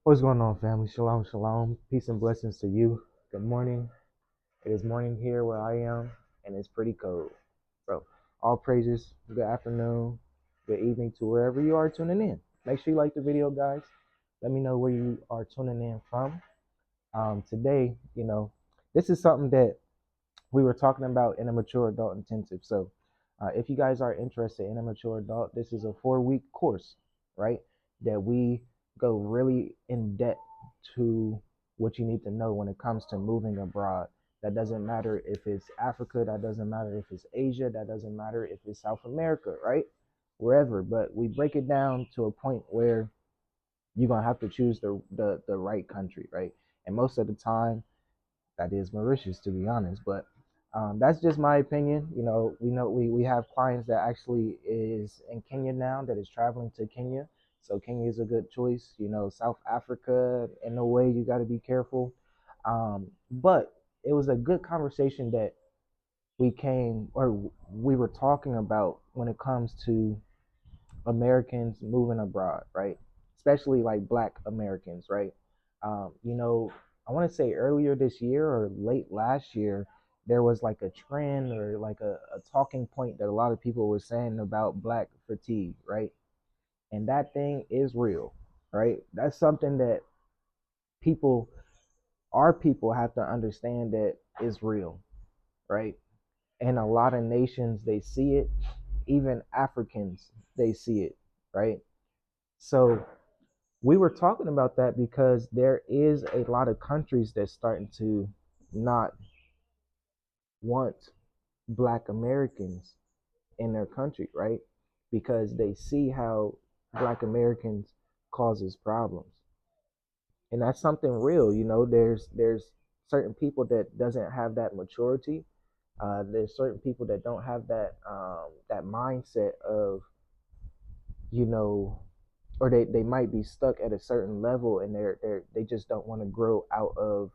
What's going on, family? Shalom, shalom. Peace and blessings to you. Good morning. It is morning here where I am, and it's pretty cold. So, all praises. Good afternoon, good evening to wherever you are tuning in. Make sure you like the video, guys. Let me know where you are tuning in from. Today, this is something that we were talking about in a mature adult intensive. So, if you guys are interested in a mature adult, this is a 4-week course, right? That we go really in depth to what you need to know when it comes to moving abroad. That doesn't matter if it's Africa, that doesn't matter if it's Asia, that doesn't matter if it's South America, right? Wherever. But we break it down to a point where you're gonna have to choose the right country, right? And most of the time that is Mauritius, to be honest. But that's just my opinion. We have clients that actually is in Kenya now, that is traveling to Kenya. So Kenya is a good choice. South Africa, in a way, you got to be careful. But it was a good conversation that we were talking about when it comes to Americans moving abroad, right? Especially like Black Americans, right? I want to say earlier this year or late last year, there was like a trend or like a talking point that a lot of people were saying about Black fatigue, right? And that thing is real, right? That's something that people, our people, have to understand that is real, right? And a lot of nations, they see it. Even Africans, they see it, right? So we were talking about that because there is a lot of countries that's starting to not want Black Americans in their country, right? Because they see how Black Americans causes problems. And that's something real. There's certain people that doesn't have that maturity. There's certain people that don't have that mindset of, you know or they might be stuck at a certain level, and they just don't want to grow out of.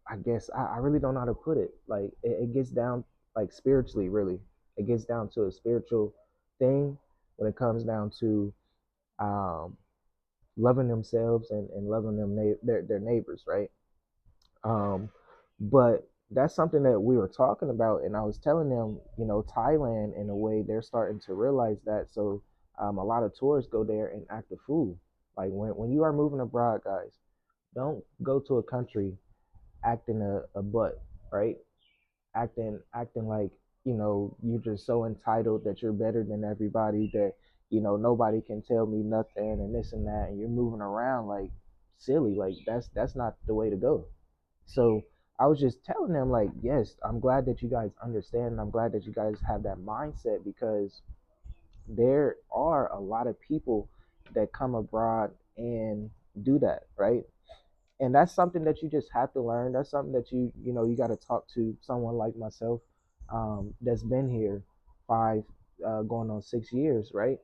I guess I really don't know how to put it. Like it gets down, like, spiritually, really. It gets down to a spiritual thing when it comes down to um, loving themselves and loving their neighbors, right? But that's something that we were talking about, and I was telling them, Thailand, in a way, they're starting to realize that. So a lot of tourists go there and act a fool. Like when you are moving abroad, guys, don't go to a country acting a butt, right? Acting like, you're just so entitled that you're better than everybody, that nobody can tell me nothing and this and that, and you're moving around like silly. Like that's not the way to go. So I was just telling them, like, yes, I'm glad that you guys understand, and I'm glad that you guys have that mindset, because there are a lot of people that come abroad and do that, right? And that's something that you just have to learn. That's something that you got to talk to someone like myself, that's been here 5, going on 6 years, right?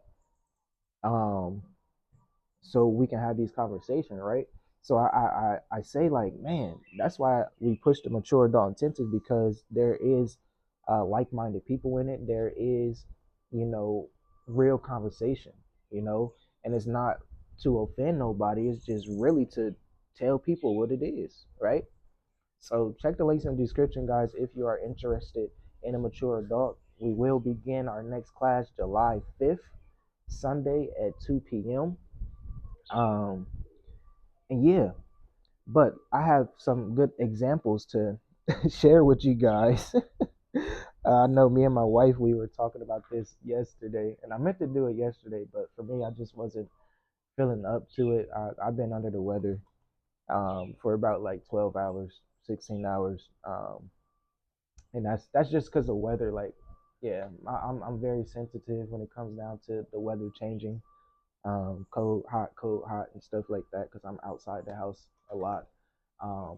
Um, so we can have these conversations, right? So I say, like, man, that's why we push the mature adult intensive, because there is like-minded people in it. There is, you know, real conversation, you know, and it's not to offend nobody. It's just really to tell people what it is, right? So check the links in the description, guys, if you are interested in a mature adult. We will begin our next class July 5th, Sunday at 2 p.m. Um, and yeah, but I have some good examples to share with you guys. I know me and my wife, we were talking about this yesterday, and I meant to do it yesterday, but for me, I just wasn't feeling up to it. I've been under the weather for about like 12 hours, 16 hours, and that's just because of weather. Like, yeah, I'm very sensitive when it comes down to the weather changing, cold, hot, and stuff like that, because I'm outside the house a lot. Um,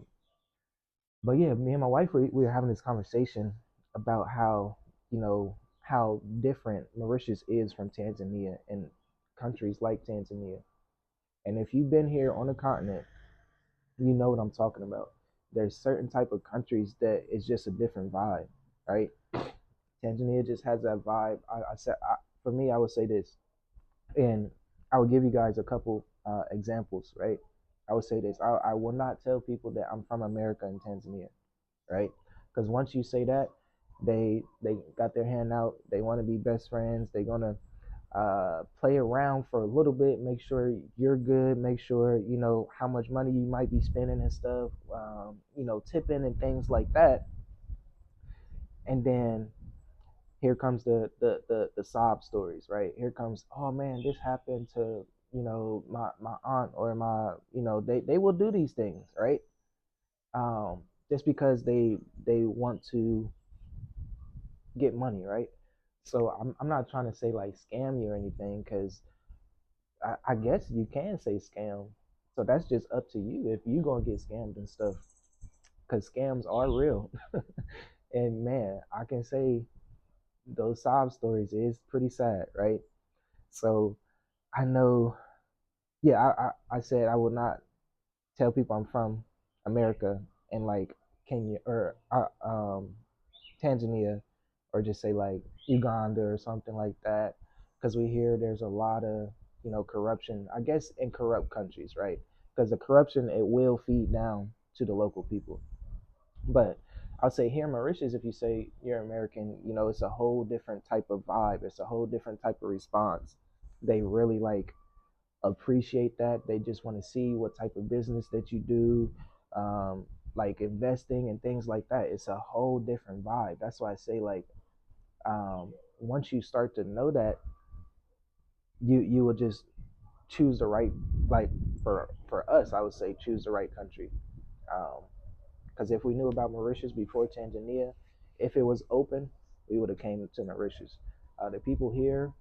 but yeah, me and my wife, we were having this conversation about how different Mauritius is from Tanzania and countries like Tanzania. And if you've been here on the continent, you know what I'm talking about. There's certain type of countries that it's just a different vibe, right? Tanzania just has that vibe. For me, I would say this, and I will give you guys a couple. examples, right? I would say this: I will not tell people that I'm from America and Tanzania, right? Because once you say that, they got their hand out. They want to be best friends. They're gonna play around for a little bit, make sure you're good, make sure you know how much money you might be spending and stuff, tipping and things like that. And then here comes the sob stories, right? Here comes, oh man, this happened to my aunt or my they will do these things, right? Um, just because they want to get money, right? So I'm not trying to say like scam you or anything because I guess you can say scam. So that's just up to you if you gonna get scammed and stuff, because scams are real. And man, I can say those sob stories is pretty sad, right? So I know, yeah, I said I will not tell people I'm from America and like Kenya or Tanzania, or just say like Uganda or something like that, because we hear there's a lot of corruption. I guess in corrupt countries, right? Because the corruption it will feed down to the local people. But I'll say here in Mauritius, if you say you're American, it's a whole different type of vibe. It's a whole different type of response. They really like appreciate that. They just want to see what type of business that you do, um, like investing and things like that. It's a whole different vibe. That's why I say like once you start to know that, you will just choose the right, like for us, I would say choose the right country. Because if we knew about Mauritius before Tanzania, if it was open, we would have came to Mauritius. The people here,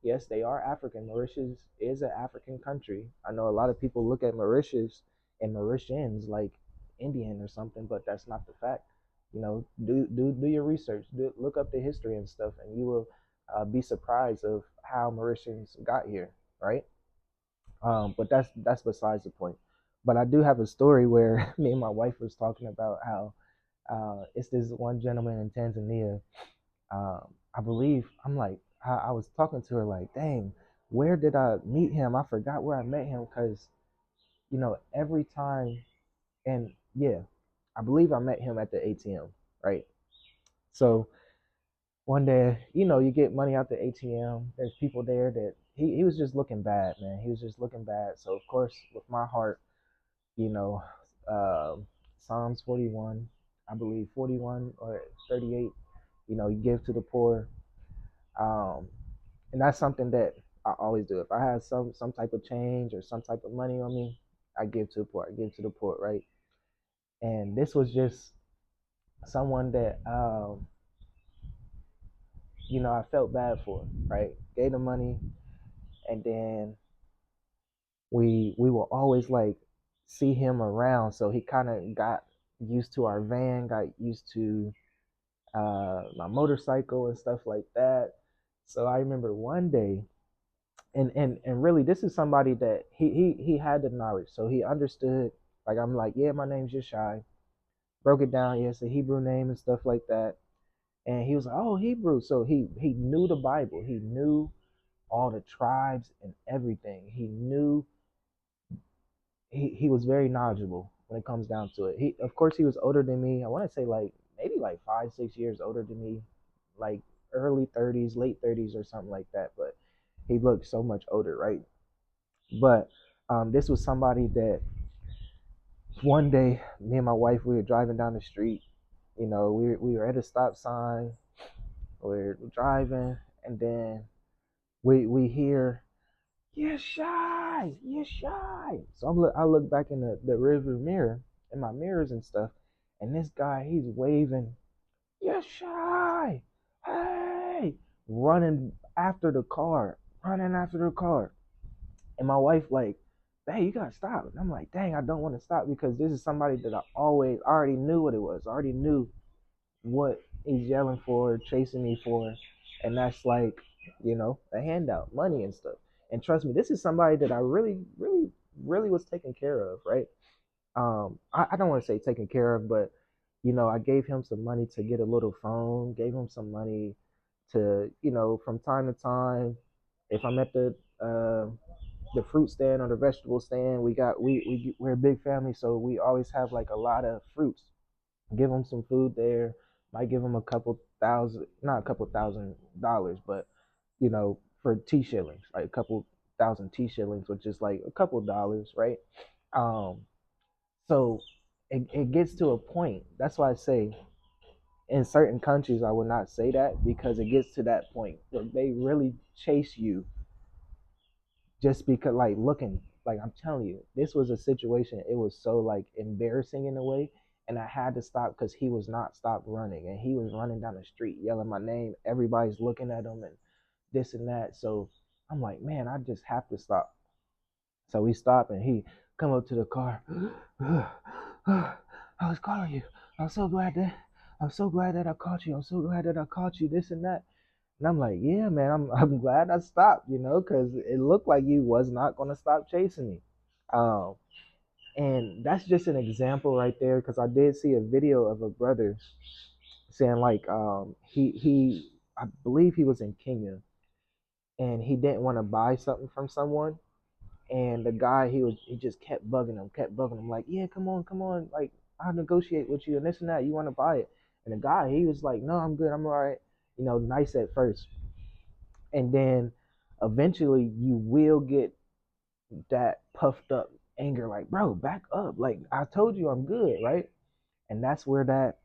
yes, they are African. Mauritius is an African country. I know a lot of people look at Mauritius and Mauritians like Indian or something, but that's not the fact. Do your research, look up the history and stuff, and you will be surprised of how Mauritians got here, right? But that's besides the point. But I do have a story where me and my wife was talking about how it's this one gentleman in Tanzania. I believe I'm like I was talking to her like, dang, where did I meet him? I forgot where I met him because every time, and yeah, I believe I met him at the ATM, right? So one day, you get money out the ATM. There's people there that he was just looking bad, man. He was just looking bad. So of course, with my heart, you know, uh, Psalms 41, I believe 41 or 38, you give to the poor. Um, and that's something that I always do. If I have some type of change or some type of money on me, I give to the poor. I give to the poor, right? And this was just someone that I felt bad for, right? Gave the money, and then we will always like see him around. So he kind of got used to our van, got used to my motorcycle and stuff like that. So I remember one day, and really, this is somebody that he had the knowledge, so he understood. Like I'm like, yeah, my name's Yeshai. Broke it down. Yeah, it's a Hebrew name and stuff like that. And he was like, oh, Hebrew. So he knew the Bible. He knew all the tribes and everything. He was very knowledgeable when it comes down to it. He of course he was older than me. I want to say like maybe like 5 6 years older than me, like early 30s, late 30s or something like that. But he looked so much older, right? But this was somebody that one day me and my wife we were driving down the street. We were at a stop sign. We're driving, and then we hear you're shy, you're shy. So I look back in the rearview mirror, in my mirrors and stuff, and this guy he's waving, you're shy, hey, running after the car, running after the car. And my wife like, hey, you gotta stop. And I'm like, dang, I don't want to stop because this is somebody that I already knew what it was. I already knew what he's yelling for, chasing me for, and that's like, a handout, money and stuff. And trust me, this is somebody that I really, really, really was taking care of, right? I don't want to say taken care of, but I gave him some money to get a little phone, gave him some money to, from time to time, if I'm at the fruit stand or the vegetable stand. We're a big family, so we always have like a lot of fruits. Give them some food there. Might give them a couple thousand, not a couple $1,000, but for T shillings, like a couple thousand T shillings, which is like a couple dollars, right? Um, so it gets to a point. That's why I say in certain countries I would not say that, because it gets to that point where they really chase you just because, like, looking, like, I'm telling you, this was a situation. It was so like embarrassing in a way, and I had to stop because he was not stopped running, and he was running down the street yelling my name. Everybody's looking at him and this and that. So I'm like, man, I just have to stop. So we stop, and he come up to the car. I was calling you. I'm so glad that I'm so glad that I caught you. I'm so glad that I caught you. This and that. And I'm like, yeah, man, I'm glad I stopped, because it looked like you was not gonna stop chasing me. Um, and that's just an example right there, because I did see a video of a brother saying like, he I believe he was in Kenya, and he didn't want to buy something from someone, and the guy, he just kept bugging him, like, yeah, come on, like, I'll negotiate with you and this and that. You want to buy it? And the guy, he was like, no, I'm good, I'm all right. Nice at first, and then eventually you will get that puffed up anger, like, bro, back up, like, I told you I'm good, right? And that's where that,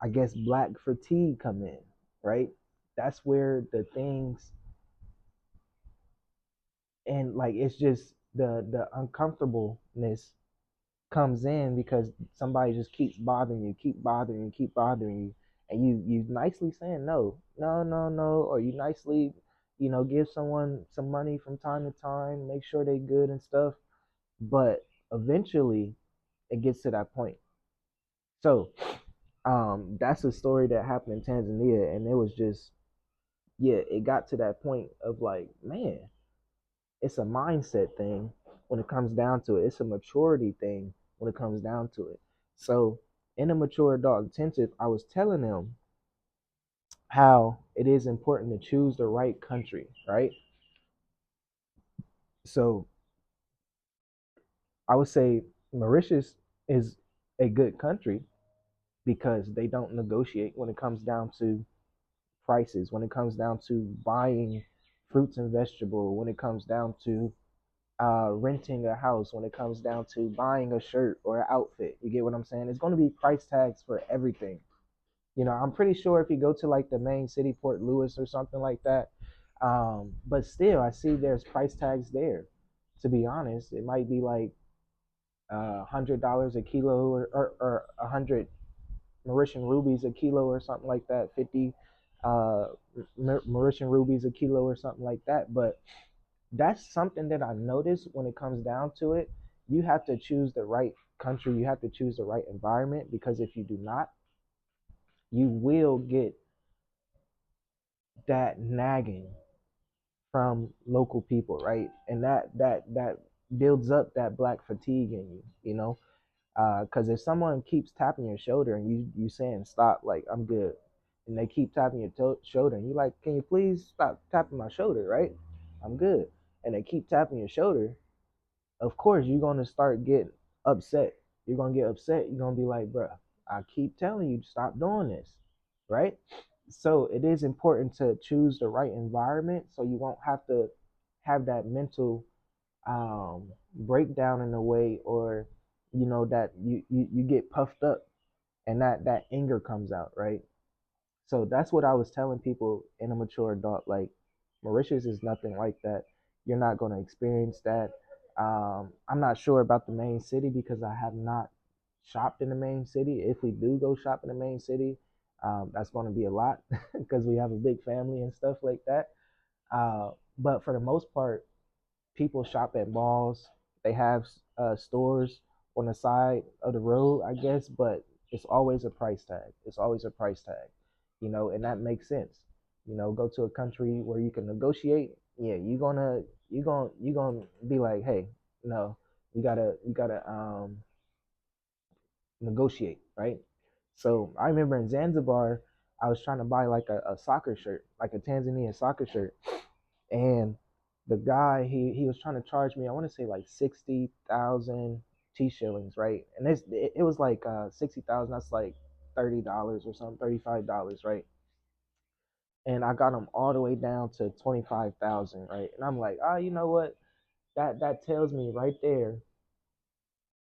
I guess, black fatigue come in, right? That's where the things, and like, it's just the uncomfortableness comes in because somebody just keeps bothering you, keep bothering you, and you nicely saying no, no, no, no, or you nicely, give someone some money from time to time, make sure they good and stuff, but eventually it gets to that point. So that's a story that happened in Tanzania, and it was just, yeah, it got to that point of like, man, it's a mindset thing when it comes down to it. It's a maturity thing when it comes down to it. So in a mature adult intensive, I was telling them how it is important to choose the right country, right? So I would say Mauritius is a good country because they don't negotiate when it comes down to prices, when it comes down to buying fruits and vegetable, when it comes down to renting a house, when it comes down to buying a shirt or an outfit. You get what I'm saying? It's going to be price tags for everything. I'm pretty sure if you go to like the main city, Port Louis or something like that, but still, I see there's price tags there. To be honest, it might be like $100 a kilo, or 100 Mauritian rubies a kilo or something like that. 50 uh, Mauritian rubies a kilo or something like that. But that's something that I noticed when it comes down to it. You have to choose the right country. You have to choose the right environment, because if you do not, you will get that nagging from local people, right? And that builds up that black fatigue in you, because if someone keeps tapping your shoulder and you saying stop, like, I'm good, and they keep tapping your shoulder, and you like, can you please stop tapping my shoulder, right? I'm good, and they keep tapping your shoulder, of course you're going to start getting upset. You're going to get upset. You're going to be like, bruh, I keep telling you, stop doing this, right? So it is important to choose the right environment so you won't have to have that mental breakdown in a way, or that you get puffed up, and that anger comes out, right? So that's what I was telling people in a mature adult. Like, Mauritius is nothing like that. You're not going to experience that. I'm not sure about the main city because I have not shopped in the main city. If we do go shop in the main city, that's going to be a lot because we have a big family and stuff like that. But for the most part, people shop at malls. They have stores on the side of the road, I guess, but it's always a price tag. It's always a price tag, and that makes sense. Go to a country where you can negotiate. Yeah, you gonna be like, hey, no, you gotta negotiate, right? So I remember in Zanzibar, I was trying to buy like a soccer shirt, like a Tanzania soccer shirt, and The guy, he was trying to charge me, I want to say like 60,000 T shillings, right? And it was like 60,000. That's like $30 or something, $35, right? And I got him all the way down to 25,000, right? And I'm like, you know what? That tells me right there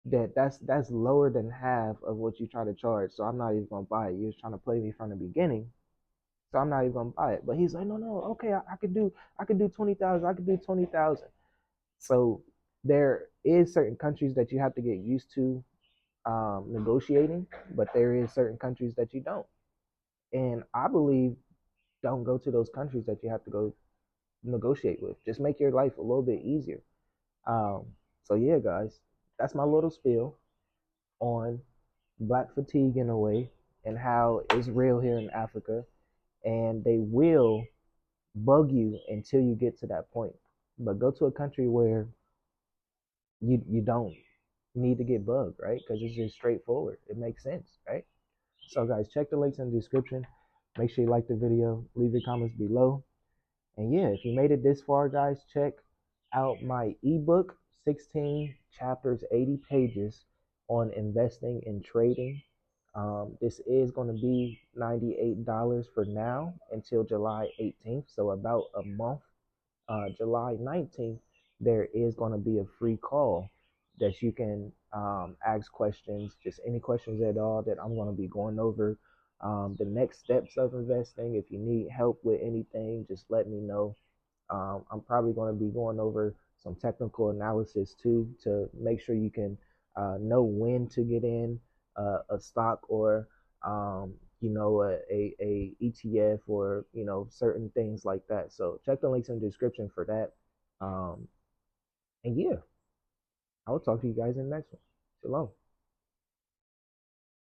that that's lower than half of what you try to charge. So I'm not even gonna buy it. You was trying to play me from the beginning, so I'm not even gonna buy it. But he's like, no, no, okay, I could do 20,000, I could do 20,000. So there is certain countries that you have to get used to negotiating, but there is certain countries that you don't. And I believe don't go to those countries that you have to go negotiate with. Just make your life a little bit easier. Um, so yeah, guys, that's my little spiel on black fatigue in a way and how it's real here in Africa, and they will bug you until you get to that point. But go to a country where you don't need to get bugged, right? Because it's just straightforward. It makes sense, right? So guys, check the links in the description. Make sure you like the video, leave your comments below. And yeah, if you made it this far, guys, check out my ebook, 16 chapters, 80 pages on investing and trading. This is going to be $98 for now until July 18th, so about a month. July 19th, there is going to be a free call that you can ask questions, just any questions at all that I'm going to be going over. The next steps of investing. If you need help with anything, just let me know. I'm probably going to be going over some technical analysis too to make sure you can know when to get in a stock or a ETF or certain things like that. So check the links in the description for that. And yeah, I will talk to you guys in the next one. Shalom.